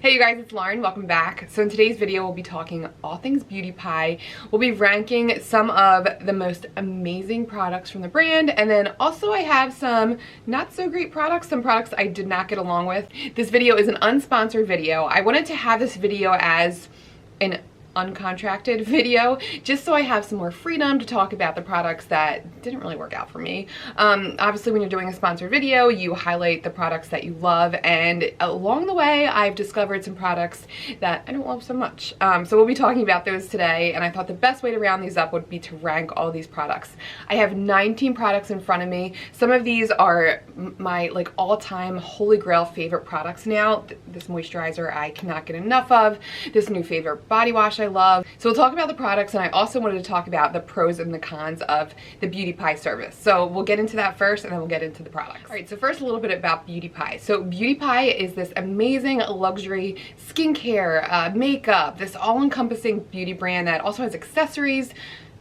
Hey you guys, it's Lauren. Welcome back. So in today's video, we'll be talking all things Beauty Pie. We'll be ranking some of the most amazing products from the brand, and then also I have some not so great products, some products I did not get along with. This video is an unsponsored video. I wanted to have this video as an uncontracted video just so I have some more freedom to talk about the products that didn't really work out for me. Obviously when you're doing a sponsored video, you highlight the products that you love, and along the way I've discovered some products that I don't love so much. So we'll be talking about those today, and I thought the best way to round these up would be to rank all these products. I have 19 products in front of me. Some of these are my like all-time holy grail favorite products now. This moisturizer I cannot get enough of. This new favorite body wash I love. So we'll talk about the products, and I also wanted to talk about the pros and the cons of the Beauty Pie service. So we'll get into that first, and then we'll get into the products. All right, so first a little bit about Beauty Pie. So Beauty Pie is this amazing luxury skincare, makeup, this all-encompassing beauty brand that also has accessories.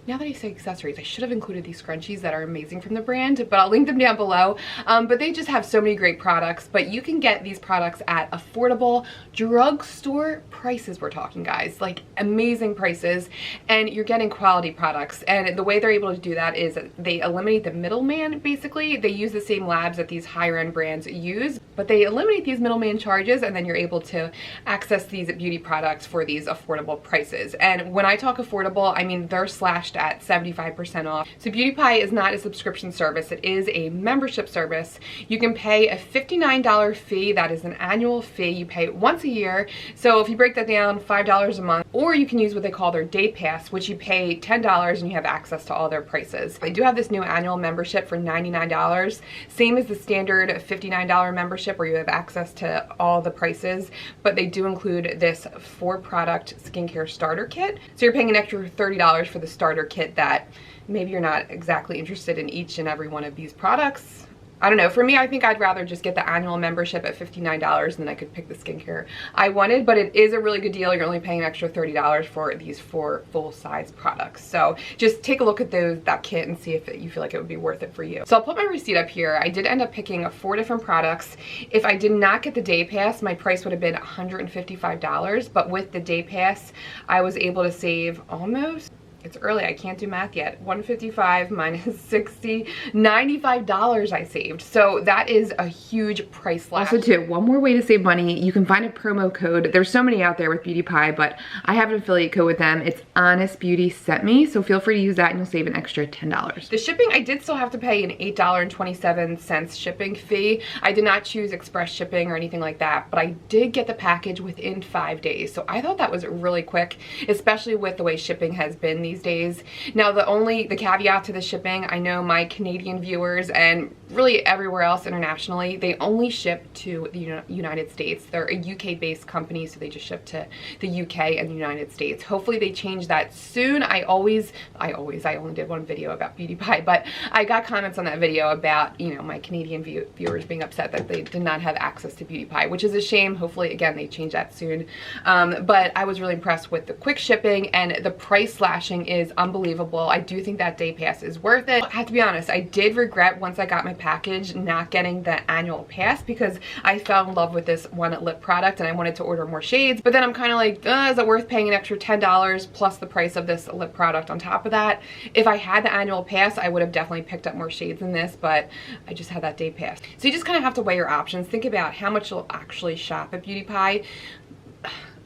Now that I say accessories, I should have included these scrunchies that are amazing from the brand, but I'll link them down below. But they just have so many great products, but you can get these products at affordable drugstore prices. We're talking, guys, like amazing prices, and you're getting quality products. And the way they're able to do that is they eliminate the middleman, basically. They use the same labs that these higher end brands use, but they eliminate these middleman charges, and then you're able to access these beauty products for these affordable prices. And when I talk affordable, I mean they're slashed at 75% off. So Beauty Pie is not a subscription service, it is a membership service. You can pay a $59 fee, that is an annual fee. You pay once a year. So if you break that down, $5 a month, or you can use what they call their day pass, which you pay $10 and you have access to all their prices. I do have this new annual membership for $99, same as the standard $59 membership where you have access to all the prices, but they do include this 4-product skincare starter kit. So you're paying an extra $30 for the starter kit that maybe you're not exactly interested in each and every one of these products. I don't know, for me, I think I'd rather just get the annual membership at $59 and then I could pick the skincare I wanted, but it is a really good deal. You're only paying an extra $30 for these 4 full-size products. So just take a look at that kit and see if you feel like it would be worth it for you. So I'll put my receipt up here. I did end up picking 4 different products. If I did not get the day pass, my price would have been $155, but with the day pass, I was able to save almost, it's early, I can't do math yet, 155 minus 60, $95 I saved. So that is a huge price slash. Also too, one more way to save money, you can find a promo code. There's so many out there with Beauty Pie, but I have an affiliate code with them. It's Honest Beauty Sent Me, so feel free to use that and you'll save an extra $10. The shipping, I did still have to pay an $8.27 shipping fee. I did not choose express shipping or anything like that, but I did get the package within 5 days. So I thought that was really quick, especially with the way shipping has been these days. Now the caveat to the shipping, I know my Canadian viewers and really everywhere else internationally, they only ship to the United States. They're a UK based company, so they just ship to the UK and the United States. Hopefully they change that soon. I only did one video about Beauty Pie, but I got comments on that video about, you know, my Canadian viewers being upset that they did not have access to Beauty Pie, which is a shame. Hopefully again they change that soon. But I was really impressed with the quick shipping, and the price slashing is unbelievable. I do think that day pass is worth it. I have to be honest, I did regret once I got my package not getting the annual pass, because I fell in love with this one lip product and I wanted to order more shades, but then I'm kind of like, is it worth paying an extra $10 plus the price of this lip product on top of that? If I had the annual pass, I would have definitely picked up more shades in this, but I just had that day pass. So you just kind of have to weigh your options. Think about how much you'll actually shop at Beauty Pie.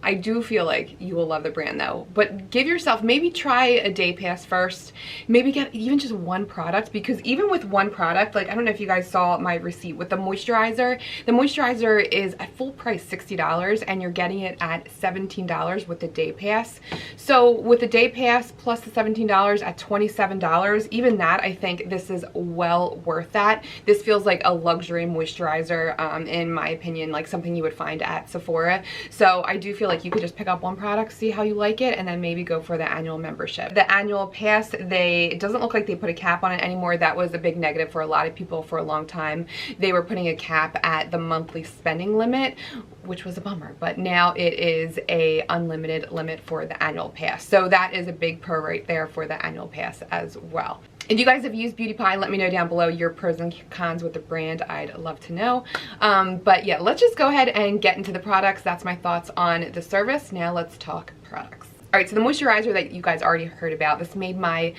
I do feel like you will love the brand though, but give yourself, maybe try a day pass first, maybe get even just one product, because even with one product, like I don't know if you guys saw my receipt with the moisturizer is at full price $60 and you're getting it at $17 with the day pass. So with the day pass plus the $17 at $27, even that, I think this is well worth that. This feels like a luxury moisturizer, in my opinion, like something you would find at Sephora. So I do feel like you could just pick up one product, see how you like it, and then maybe go for the annual membership. The annual pass, it doesn't look like they put a cap on it anymore. That was a big negative for a lot of people for a long time. They were putting a cap at the monthly spending limit, which was a bummer, but now it is a unlimited limit for the annual pass. So that is a big pro right there for the annual pass as well. If you guys have used Beauty Pie, let me know down below your pros and cons with the brand. I'd love to know. But yeah, let's just go ahead and get into the products. That's my thoughts on the service. Now let's talk products. All right, so the moisturizer that you guys already heard about, this made my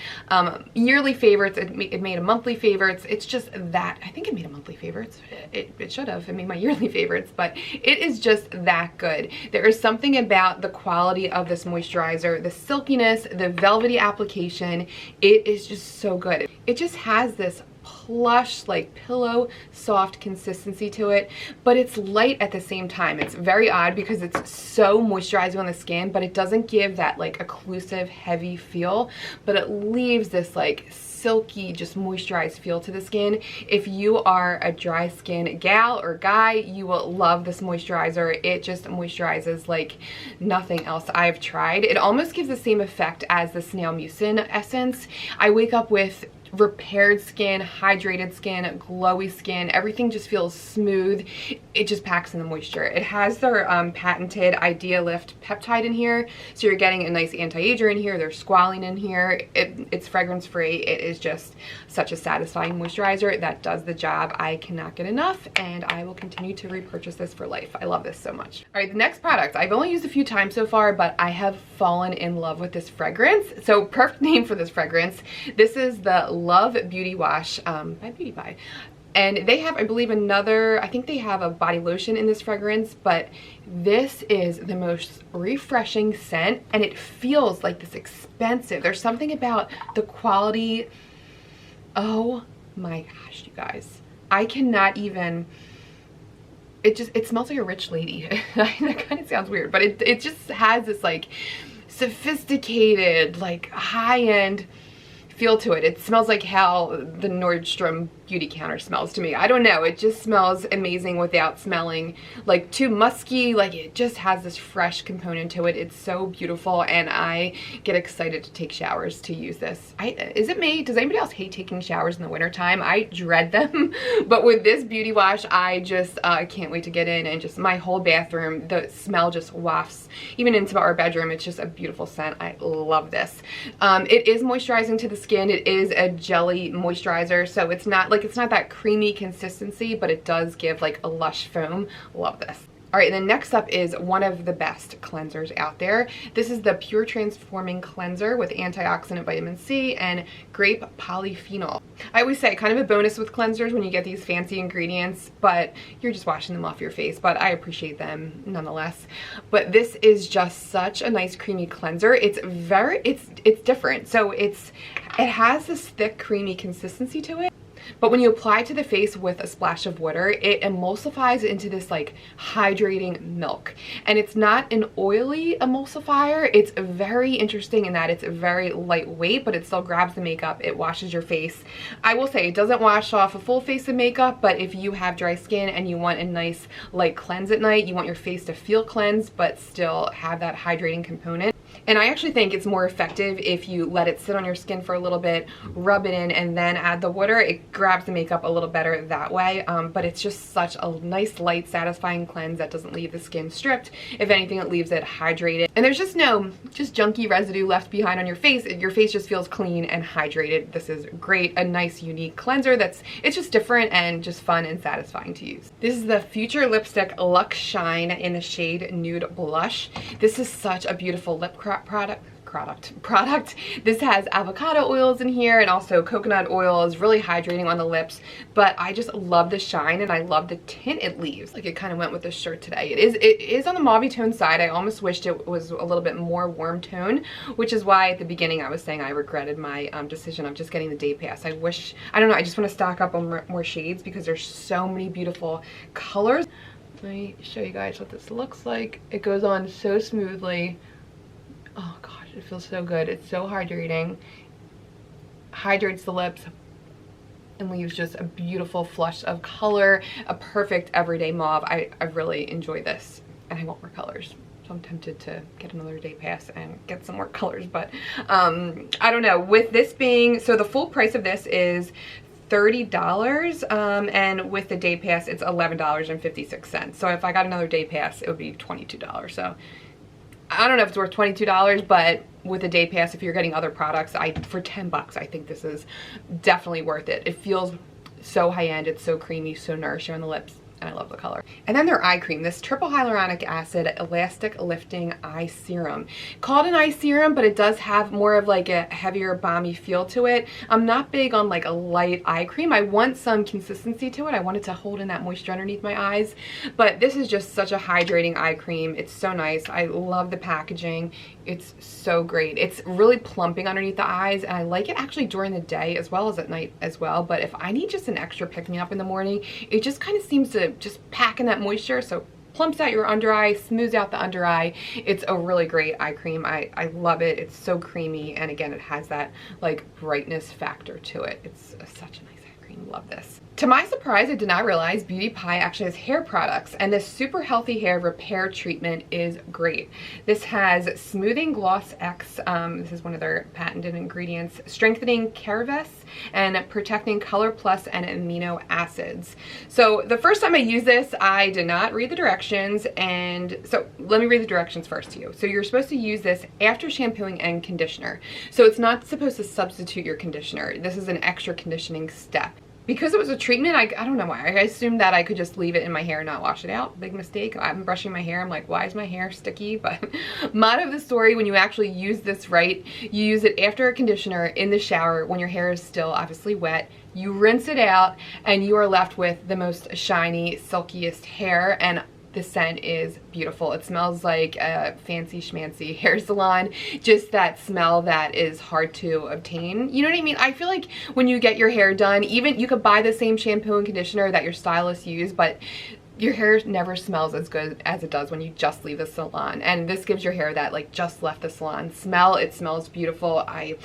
yearly favorites. It made a monthly favorites. It's just that, I think it made a monthly favorites. It should have. It made my yearly favorites, but it is just that good. There is something about the quality of this moisturizer, the silkiness, the velvety application. It is just so good. It just has this plush, like pillow soft consistency to it, but it's light at the same time. It's very odd because it's so moisturizing on the skin, but it doesn't give that like occlusive heavy feel, but it leaves this like silky, just moisturized feel to the skin. If you are a dry skin gal or guy, you will love this moisturizer. It just moisturizes like nothing else I've tried. It almost gives the same effect as the Snail Mucin essence. I wake up with repaired skin, hydrated skin, glowy skin. Everything just feels smooth. It just packs in the moisture. It has their patented Idea Lift peptide in here, so you're getting a nice anti-ager in here. There's squalene in here. It's fragrance free. It is just such a satisfying moisturizer that does the job. I cannot get enough, and I will continue to repurchase this for life. I love this so much. All right, the next product I've only used a few times so far, but I have fallen in love with this fragrance. So perfect name for this fragrance. This is the Love Beauty Wash by Beauty Pie. And they have, I believe, I think they have a body lotion in this fragrance, but this is the most refreshing scent, and it feels like this expensive. There's something about the quality. Oh my gosh, you guys. I cannot even, it smells like a rich lady. That kind of sounds weird, but it just has this like sophisticated, like high-end feel to it. It smells like how the Nordstrom beauty counter smells to me. I don't know, it just smells amazing without smelling like too musky. Like it just has this fresh component to it. It's so beautiful, and I get excited to take showers to use this. Is it me? Does anybody else hate taking showers in the wintertime? I dread them. But with this beauty wash, I just can't wait to get in, and just my whole bathroom, the smell just wafts even into our bedroom. It's just a beautiful scent. I love this. It is moisturizing to the skin. It is a jelly moisturizer, so it's not that creamy consistency, but it does give like a lush foam. Love this. All right, and then next up is one of the best cleansers out there. This is the Pure Transforming Cleanser with antioxidant vitamin C and grape polyphenol. I always say kind of a bonus with cleansers when you get these fancy ingredients, but you're just washing them off your face, but I appreciate them nonetheless. But this is just such a nice creamy cleanser. It's different. So it has this thick creamy consistency to it. But when you apply to the face with a splash of water, it emulsifies into this like hydrating milk. And it's not an oily emulsifier. It's very interesting in that it's very lightweight, but it still grabs the makeup. It washes your face. I will say it doesn't wash off a full face of makeup, but if you have dry skin and you want a nice light cleanse at night, you want your face to feel cleansed but still have that hydrating component. And I actually think it's more effective if you let it sit on your skin for a little bit, rub it in, and then add the water. It grabs the makeup a little better that way, but it's just such a nice, light, satisfying cleanse that doesn't leave the skin stripped. If anything, it leaves it hydrated. And there's just no junky residue left behind on your face. Your face just feels clean and hydrated. This is great, a nice, unique cleanser it's just different and just fun and satisfying to use. This is the Future Lipstick Luxe Shine in the shade Nude Blush. This is such a beautiful lip product. This has avocado oils in here, and also coconut oil is really hydrating on the lips, but I just love the shine and I love the tint it leaves. Like it kind of went with this shirt today. It is on the mauve tone side. I almost wished it was a little bit more warm tone, which is why at the beginning I was saying I regretted my decision of just getting the day pass. I don't know, I just want to stock up on more shades because there's so many beautiful colors. Let me show you guys what this looks like. It goes on so smoothly. Oh gosh, it feels so good. It's so hydrating. Hydrates the lips and leaves just a beautiful flush of color. A perfect everyday mauve. I really enjoy this, and I want more colors. So I'm tempted to get another day pass and get some more colors, but I don't know. With this being, so the full price of this is $30, and with the day pass it's $11.56. So if I got another day pass, it would be $22. So I don't know if it's worth $22, but with a day pass, if you're getting other products, for 10 bucks, I think this is definitely worth it. It feels so high-end, it's so creamy, so nourishing on the lips, and I love the color. And then their eye cream, this triple hyaluronic acid elastic lifting eye serum. Called an eye serum, but it does have more of like a heavier balmy feel to it. I'm not big on like a light eye cream. I want some consistency to it. I want it to hold in that moisture underneath my eyes, but this is just such a hydrating eye cream. It's so nice. I love the packaging. It's so great. It's really plumping underneath the eyes, and I like it actually during the day as well as at night as well. But if I need just an extra pick-me-up in the morning, it just kind of seems to just pack in that moisture, so plumps out your under eye, smooths out the under eye. It's a really great eye cream. I love it. It's so creamy, and again, it has that like brightness factor to it. It's such a nice eye cream. Love this. To my surprise, I did not realize Beauty Pie actually has hair products, and this super healthy hair repair treatment is great. This has Smoothing Gloss X, this is one of their patented ingredients, strengthening Keraves, and protecting Color Plus and amino acids. So the first time I used this, I did not read the directions, and so let me read the directions first to you. So you're supposed to use this after shampooing and conditioner. So it's not supposed to substitute your conditioner. This is an extra conditioning step. Because it was a treatment, I don't know why. I assumed that I could just leave it in my hair and not wash it out. Big mistake. I'm brushing my hair. I'm like, why is my hair sticky? But motto of the story, when you actually use this right, you use it after a conditioner in the shower when your hair is still obviously wet. You rinse it out, and you are left with the most shiny, silkiest hair. And the scent is beautiful. It smells like a fancy schmancy hair salon. Just that smell that is hard to obtain. You know what I mean? I feel like when you get your hair done, even you could buy the same shampoo and conditioner that your stylist used, but your hair never smells as good as it does when you just leave the salon. And this gives your hair that like just left the salon smell. It smells beautiful. I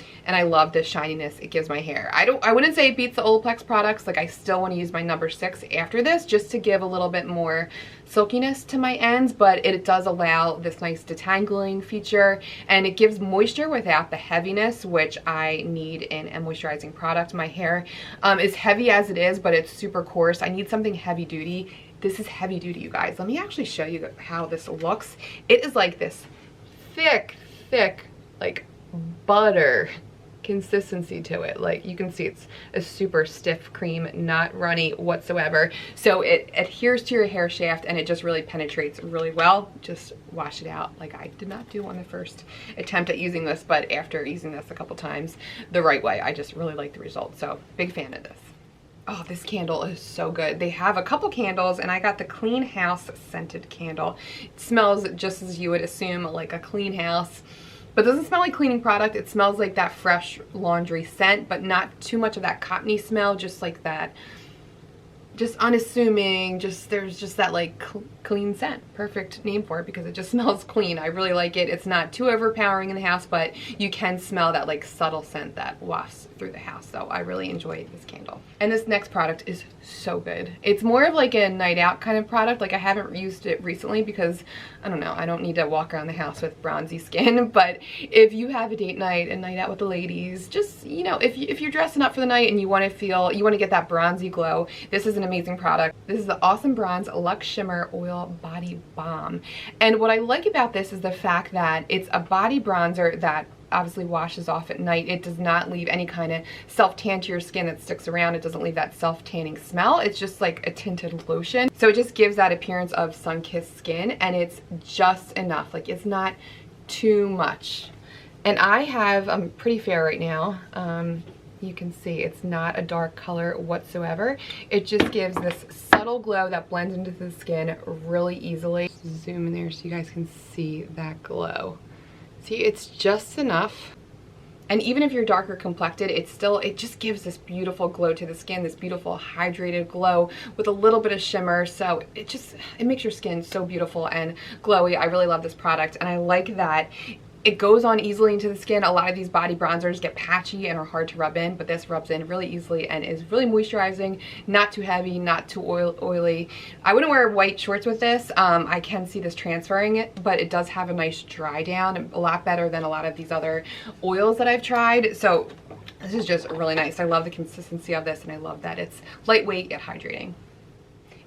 love the shininess it gives my hair. I wouldn't say it beats the Olaplex products. Like, I still want to use my number 6 after this just to give a little bit more silkiness to my ends, but it does allow this nice detangling feature, and it gives moisture without the heaviness, which I need in a moisturizing product. My hair is heavy as it is, but it's super coarse. I need something heavy duty. This is heavy duty, you guys. Let me actually show you how this looks. It is like this thick, like butter consistency to it. Like, you can see it's a super stiff cream, not runny whatsoever. So it adheres to your hair shaft, and it just really penetrates really well. Just wash it out like I did not do on the first attempt at using this, but after using this a couple times the right way, I just really like the results. So big fan of this. Oh, this candle is so good. They have a couple candles, and I got the Clean House scented candle. It smells just as you would assume, like a clean house, but it doesn't smell like cleaning product. It smells like that fresh laundry scent, but not too much of that cottony smell, just like that, just unassuming, there's just that like clean scent. Perfect name for it because it just smells clean. I really like it. It's not too overpowering in the house, but you can smell that like subtle scent that wafts through the house. So I really enjoy this candle. And this next product is so good. It's more of like a night out kind of product. Like, I haven't used it recently because I don't know, I don't need to walk around the house with bronzy skin, but if you have a date night, a night out with the ladies, just, you know, if you're dressing up for the night and you want to get that bronzy glow, this is an amazing product. This is the Awesome Bronze Luxe Shimmer Oil Body Balm. And what I like about this is the fact that it's a body bronzer that obviously washes off at night. It does not leave any kind of self-tan to your skin that sticks around. It doesn't leave that self-tanning smell. It's just like a tinted lotion. So it just gives that appearance of sun-kissed skin, and it's just enough. Like, it's not too much. And I'm pretty fair right now. You can see it's not a dark color whatsoever. It just gives this subtle glow that blends into the skin really easily. Zoom in there so you guys can see that glow. See, it's just enough. And even if you're darker complected, it just gives this beautiful glow to the skin, this beautiful hydrated glow with a little bit of shimmer. So it makes your skin so beautiful and glowy. I really love this product, and I like that it goes on easily into the skin. A lot of these body bronzers get patchy and are hard to rub in, but this rubs in really easily and is really moisturizing, not too heavy, not too oily. I wouldn't wear white shorts with this. I can see this transferring it, but it does have a nice dry down, a lot better than a lot of these other oils that I've tried. So this is just really nice. I love the consistency of this, and I love that it's lightweight yet hydrating.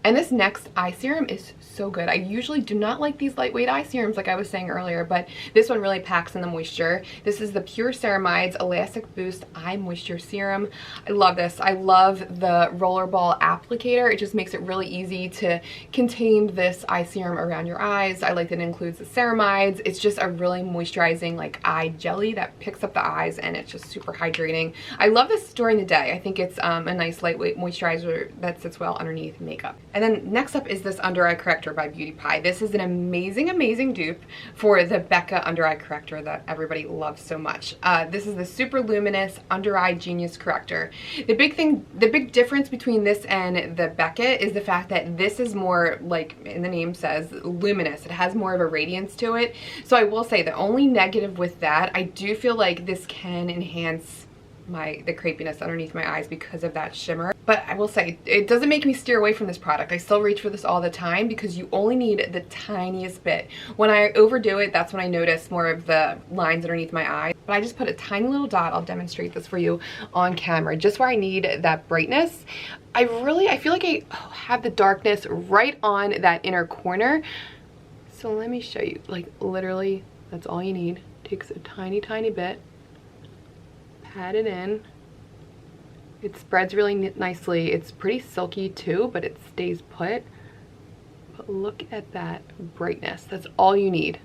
And this next eye serum is so good. I usually do not like these lightweight eye serums like I was saying earlier, but this one really packs in the moisture. This is the Pure Ceramide's Elastic Boost Eye Moisture Serum. I love this. I love the rollerball applicator. It just makes it really easy to contain this eye serum around your eyes. I like that it includes the ceramides. It's just a really moisturizing like eye jelly that picks up the eyes, and it's just super hydrating. I love this during the day. I think it's a nice lightweight moisturizer that sits well underneath makeup. And then next up is this Under Eye Corrector by Beauty Pie. This is an amazing, amazing dupe for the Becca Under Eye Corrector that everybody loves so much. This is the Super Luminous Under Eye Genius Corrector. The big difference between this and the Becca is the fact that this is more, like in the name says, luminous. It has more of a radiance to it. So I will say the only negative with that, I do feel like this can enhance the crepiness underneath my eyes because of that shimmer. But I will say, it doesn't make me steer away from this product. I still reach for this all the time because you only need the tiniest bit. When I overdo it, that's when I notice more of the lines underneath my eye. But I just put a tiny little dot. I'll demonstrate this for you on camera, just where I need that brightness. I feel like I have the darkness right on that inner corner. So let me show you, like literally, that's all you need. Takes a tiny, tiny bit. Pat it in. It spreads really nicely. It's pretty silky too, but it stays put. But look at that brightness. That's all you need.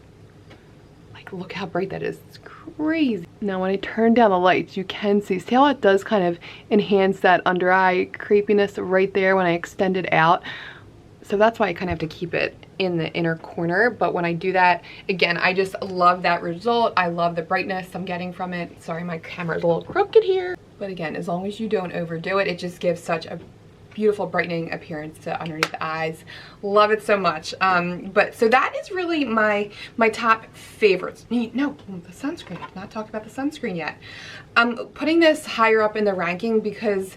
Like, look how bright that is. It's crazy. Now when I turn down the lights, you can see how it does kind of enhance that under eye crepiness right there when I extend it out. So that's why I kind of have to keep it in the inner corner. But when I do that, again, I just love that result. I love the brightness I'm getting from it. Sorry, my camera's a little crooked here. But again, as long as you don't overdo it, it just gives such a beautiful brightening appearance to underneath the eyes. Love it so much. But so that is really my top favorites. No, the sunscreen. I've not talked about the sunscreen yet. I'm putting this higher up in the ranking because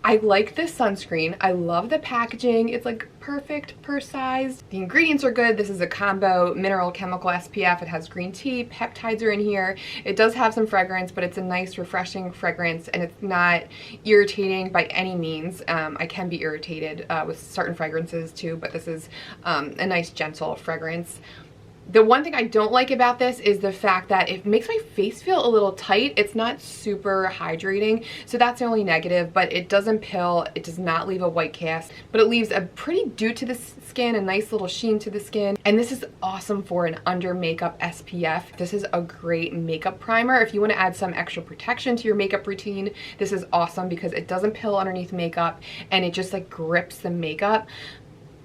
I like this sunscreen. I love the packaging. It's like perfect per size. The ingredients are good. This is a combo mineral chemical SPF. It has green tea, peptides are in here. It does have some fragrance, but it's a nice refreshing fragrance, and it's not irritating by any means. I can be irritated with certain fragrances too, but this is a nice gentle fragrance. The one thing I don't like about this is the fact that it makes my face feel a little tight. It's not super hydrating, so that's the only negative, but it doesn't pill. It does not leave a white cast, but it leaves a pretty dew to the skin, a nice little sheen to the skin. And this is awesome for an under makeup SPF. This is a great makeup primer. If you want to add some extra protection to your makeup routine, this is awesome because it doesn't pill underneath makeup and it just like grips the makeup.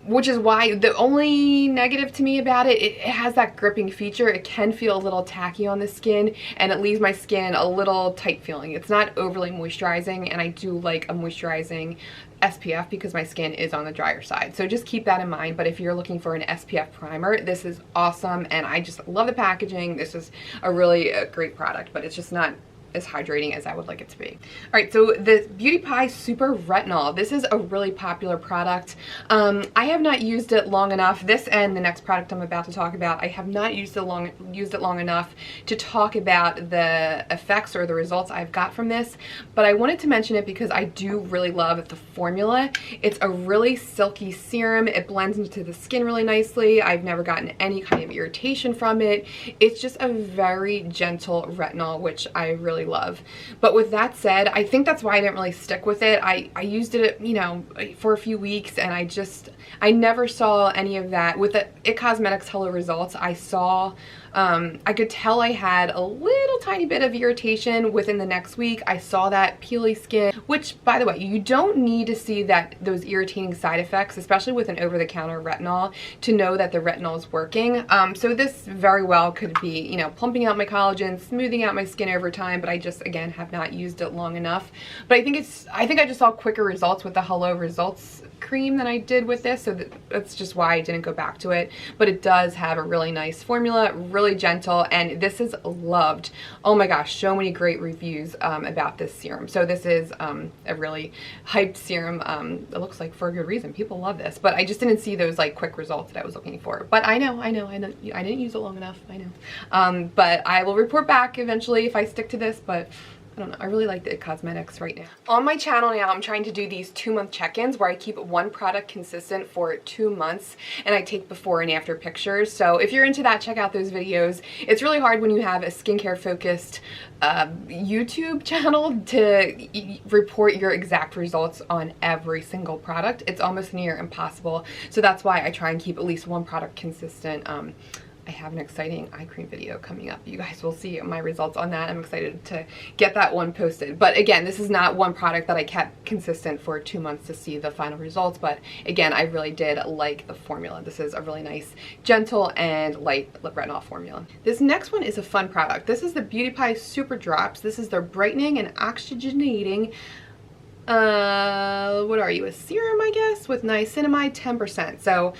Which is why the only negative to me about it, it has that gripping feature. It can feel a little tacky on the skin, and it leaves my skin a little tight feeling. It's not overly moisturizing, and I do like a moisturizing SPF because my skin is on the drier side. So just keep that in mind. But if you're looking for an SPF primer, this is awesome, and I just love the packaging. This is a really great product, but it's just not as hydrating as I would like it to be. All right, so the Beauty Pie Super Retinol. This is a really popular product. I have not used it long enough. This and the next product I'm about to talk about, I have not used it long enough to talk about the effects or the results I've got from this, but I wanted to mention it because I do really love the formula. It's a really silky serum. It blends into the skin really nicely. I've never gotten any kind of irritation from it. It's just a very gentle retinol, which I really love. But with that said, I think that's why I didn't really stick with it. I used it, you know, for a few weeks, and I never saw any of that. With the It Cosmetics Hello results, I saw, I could tell I had a little tiny bit of irritation within the next week. I saw that peely skin, which, by the way, you don't need to see those irritating side effects, especially with an over-the-counter retinol, to know that the retinol is working. So this very well could be, you know, plumping out my collagen, smoothing out my skin over time, but I just, again, have not used it long enough. But I think I just saw quicker results with the Hello Results cream than I did with this, so that's just why I didn't go back to it. But it does have a really nice formula, really gentle, and this is loved. Oh my gosh, so many great reviews about this serum. So this is a really hyped serum. It looks like for a good reason. People love this, but I just didn't see those like quick results that I was looking for. But I know, I didn't use it long enough, I know. But I will report back eventually if I stick to this, but I don't know, I really like the It Cosmetics right now. On my channel now, I'm trying to do these 2-month check-ins where I keep one product consistent for 2 months and I take before and after pictures. So if you're into that, check out those videos. It's really hard when you have a skincare focused YouTube channel to report your exact results on every single product. It's almost near impossible. So that's why I try and keep at least one product consistent. I have an exciting eye cream video coming up. You guys will see my results on that. I'm excited to get that one posted. But again, this is not one product that I kept consistent for 2 months to see the final results. But again, I really did like the formula. This is a really nice, gentle and light lip retinol formula. This next one is a fun product. This is the Beauty Pie Super Drops. This is their brightening and oxygenating, what are you, a serum, I guess, with niacinamide 10%. So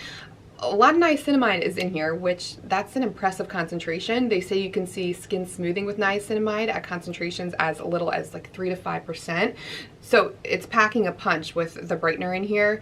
a lot of niacinamide is in here, which that's an impressive concentration. They say you can see skin smoothing with niacinamide at concentrations as little as like 3 to 5%. So it's packing a punch with the brightener in here.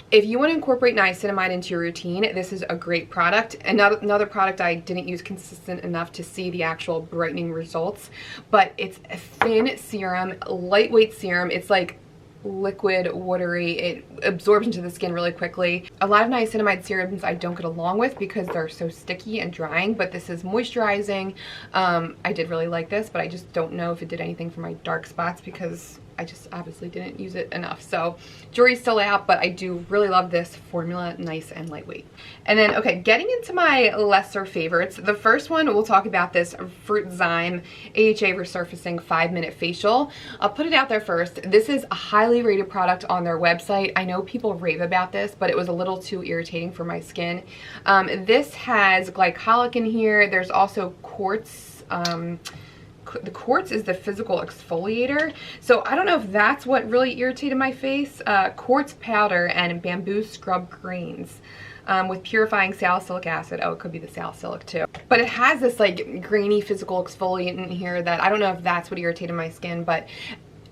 If you want to incorporate niacinamide into your routine, this is a great product. Another product I didn't use consistent enough to see the actual brightening results, but it's a thin serum, lightweight serum. It's like liquid, watery. It absorbs into the skin really quickly. A lot of niacinamide serums I don't get along with because they're so sticky and drying, but this is moisturizing. I did really like this, but I just don't know if it did anything for my dark spots because I just obviously didn't use it enough. So jury's still out, but I do really love this formula, nice and lightweight. And then, okay, getting into my lesser favorites. The first one, we'll talk about this Fruitzyme AHA Resurfacing 5-Minute Facial. I'll put it out there first. This is a highly rated product on their website. I know people rave about this, but it was a little too irritating for my skin. This has glycolic in here. There's also quartz. The quartz is the physical exfoliator, so I don't know if that's what really irritated my face. Quartz powder and bamboo scrub grains with purifying salicylic acid. Oh, it could be the salicylic too. But it has this like grainy physical exfoliant in here that I don't know if that's what irritated my skin, but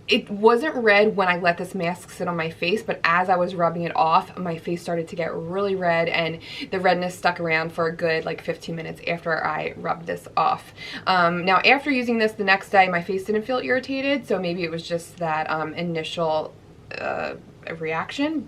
it wasn't red when I let this mask sit on my face, but as I was rubbing it off, my face started to get really red and the redness stuck around for a good like 15 minutes after I rubbed this off. Now after using this the next day, my face didn't feel irritated, so maybe it was just that initial reaction.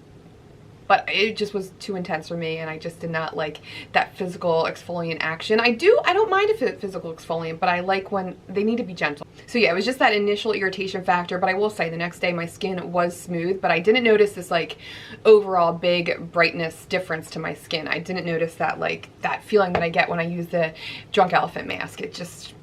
But it just was too intense for me and I just did not like that physical exfoliant action. I don't mind a physical exfoliant, but I like when they need to be gentle. So yeah, it was just that initial irritation factor, but I will say the next day my skin was smooth, but I didn't notice this like overall big brightness difference to my skin. I didn't notice that like that feeling that I get when I use the Drunk Elephant mask. It just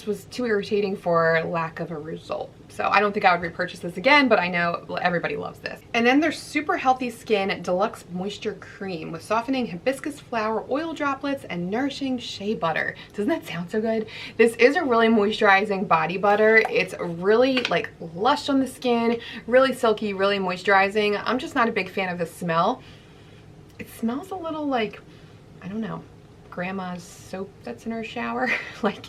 was too irritating for lack of a result. So I don't think I would repurchase this again, but I know everybody loves this. And then there's Super Healthy Skin Deluxe Moisture Cream with softening hibiscus flower oil droplets and nourishing shea butter. Doesn't that sound so good? This is a really moisturizing body butter. It's really like lush on the skin, really silky, really moisturizing. I'm just not a big fan of the smell. It smells a little like, I don't know, grandma's soap that's in her shower. Like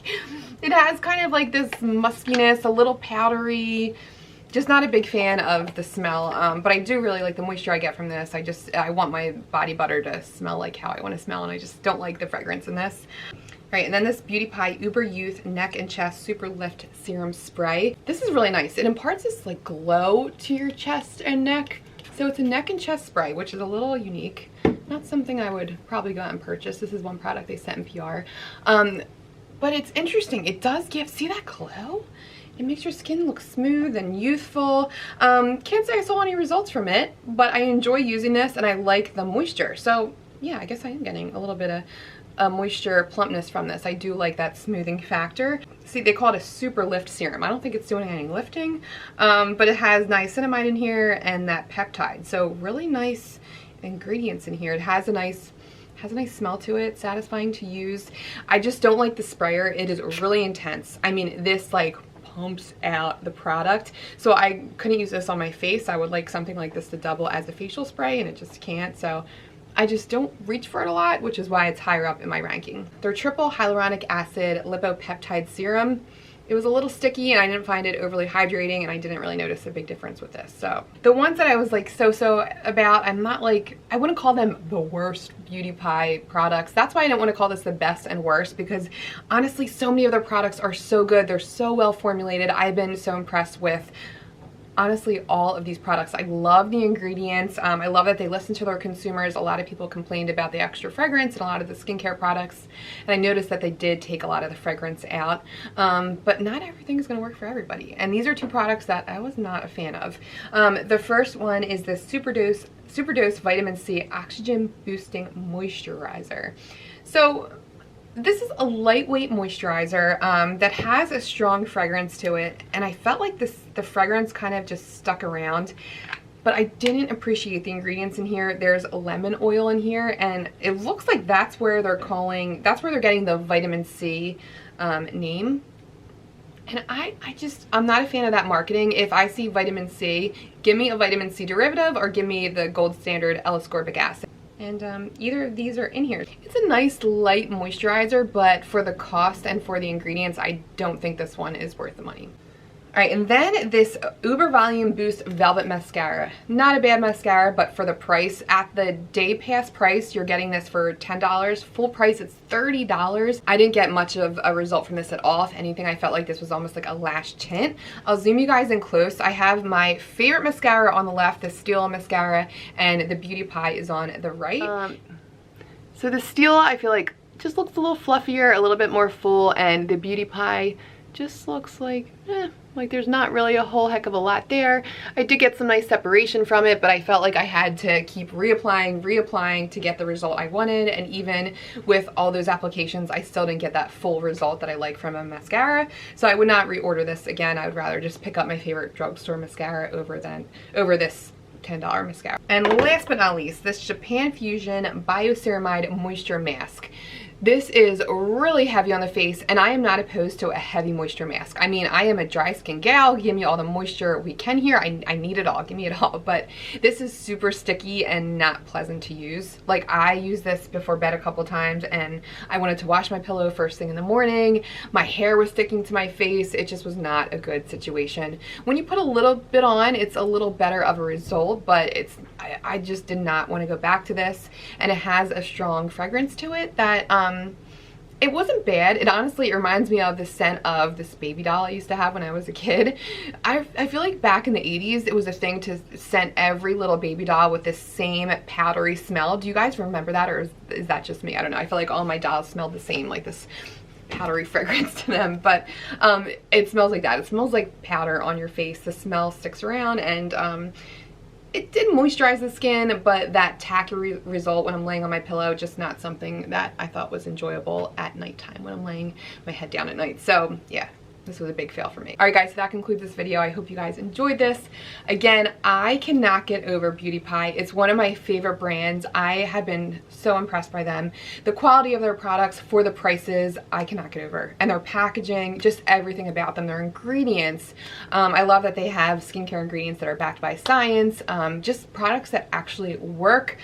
it has kind of like this muskiness, a little powdery. Just not a big fan of the smell, but I do really like the moisture I get from this. I want my body butter to smell like how I want to smell, and I just don't like the fragrance in this. Right, and then this Beauty Pie Uber Youth Neck and Chest Super Lift Serum Spray. This is really nice. It imparts this like glow to your chest and neck. So it's a neck and chest spray, which is a little unique. Not something I would probably go out and purchase. This is one product they sent in PR. But it's interesting. It does give, see that glow? It makes your skin look smooth and youthful. Can't say I saw any results from it, but I enjoy using this and I like the moisture. So yeah, I guess I am getting a little bit of moisture plumpness from this. I do like that smoothing factor. See, they call it a super lift serum. I don't think it's doing any lifting, but it has niacinamide in here and that peptide. So really nice ingredients in here. It has a nice smell to it, satisfying to use. I just don't like the sprayer. It is really intense. I mean, this like pumps out the product. So I couldn't use this on my face. I would like something like this to double as a facial spray, and it just can't. So I just don't reach for it a lot, which is why it's higher up in my ranking. Their triple hyaluronic acid lipopeptide serum. it was a little sticky and I didn't find it overly hydrating, and I didn't really notice a big difference with this. So the ones that I was like so about, I'm not like, I wouldn't call them the worst beauty pie products. That's why I don't want to call this the best and worst, because honestly so many of their products are so good. They're so well formulated. I've been so impressed with honestly all of these products. I love the ingredients. I love that they listen to their consumers. A lot of people complained about the extra fragrance in a lot of the skincare products, and I noticed that they did take a lot of the fragrance out, but not everything is going to work for everybody, and these are two products that I was not a fan of. The first one is the Superdose Vitamin C Oxygen Boosting Moisturizer. So this is a lightweight moisturizer that has a strong fragrance to it, and I felt like the fragrance kind of just stuck around, but I didn't appreciate the ingredients in here. There's lemon oil in here, and it looks like that's where they're getting the vitamin C name. And I'm not a fan of that marketing. If I see vitamin C, give me a vitamin C derivative or give me the gold standard L-ascorbic acid. And either of these are in here. It's a nice light moisturizer, but for the cost and for the ingredients, I don't think this one is worth the money. All right, and then this Uber Volume Boost Velvet Mascara. Not a bad mascara, but for the price, at the day pass price, you're getting this for $10. Full price, it's $30. I didn't get much of a result from this at all. If anything, I felt like this was almost like a lash tint. I'll zoom you guys in close. I have my favorite mascara on the left, the Steel mascara, and the Beauty Pie is on the right. So the Steel, I feel like, just looks a little fluffier, a little bit more full, and the Beauty Pie just looks like, like there's not really a whole heck of a lot there. I did get some nice separation from it, but I felt like I had to keep reapplying to get the result I wanted, and even with all those applications, I still didn't get that full result that I like from a mascara. So I would not reorder this again. I would rather just pick up my favorite drugstore mascara over this $10 mascara. And last but not least, this Japan Fusion Ceramide Moisture Mask. This is really heavy on the face, and I am not opposed to a heavy moisture mask. I mean, I am a dry skin gal. Give me all the moisture we can here. I need it all. Give me it all. But this is super sticky and not pleasant to use. Like, I used this before bed a couple times, and I wanted to wash my pillow first thing in the morning. My hair was sticking to my face. It just was not a good situation. When you put a little bit on, it's a little better of a result, but I just did not want to go back to this. And it has a strong fragrance to it that it wasn't bad. It honestly reminds me of the scent of this baby doll I used to have when I was a kid. I feel like back in the 80s, it was a thing to scent every little baby doll with this same powdery smell. Do you guys remember that, or is that just me? I don't know. I feel like all my dolls smelled the same, like this powdery fragrance to them, but it smells like that. It smells like powder on your face. The smell sticks around, and it did moisturize the skin, but that tacky result when I'm laying on my pillow, just not something that I thought was enjoyable at nighttime when I'm laying my head down at night. So yeah, this was a big fail for me. All right guys, so that concludes this video. I hope you guys enjoyed this. Again, I cannot get over Beauty Pie. It's one of my favorite brands. I have been so impressed by them. The quality of their products for the prices, I cannot get over. And their packaging, just everything about them, their ingredients. I love that they have skincare ingredients that are backed by science, just products that actually work.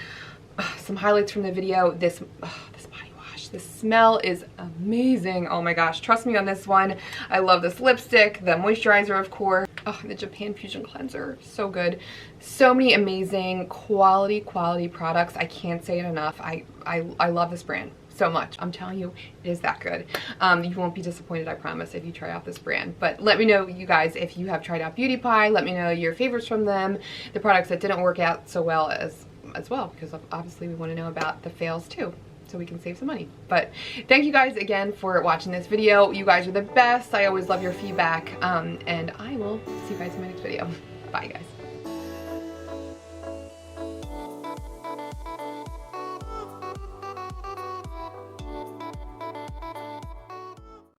Some highlights from the video, this body wash. The smell is amazing. Oh my gosh, trust me on this one. I love this lipstick, the moisturizer, of course. Oh, the Japan Fusion cleanser, so good. So many amazing quality products. I can't say it enough. I love this brand so much. I'm telling you, it is that good. You won't be disappointed, I promise, if you try out this brand. But let me know, you guys, if you have tried out Beauty Pie. Let me know your favorites from them, the products that didn't work out so well as well, because obviously we want to know about the fails too, so we can save some money. But thank you guys again for watching this video. You guys are the best. I always love your feedback, and I will see you guys in my next video. Bye guys.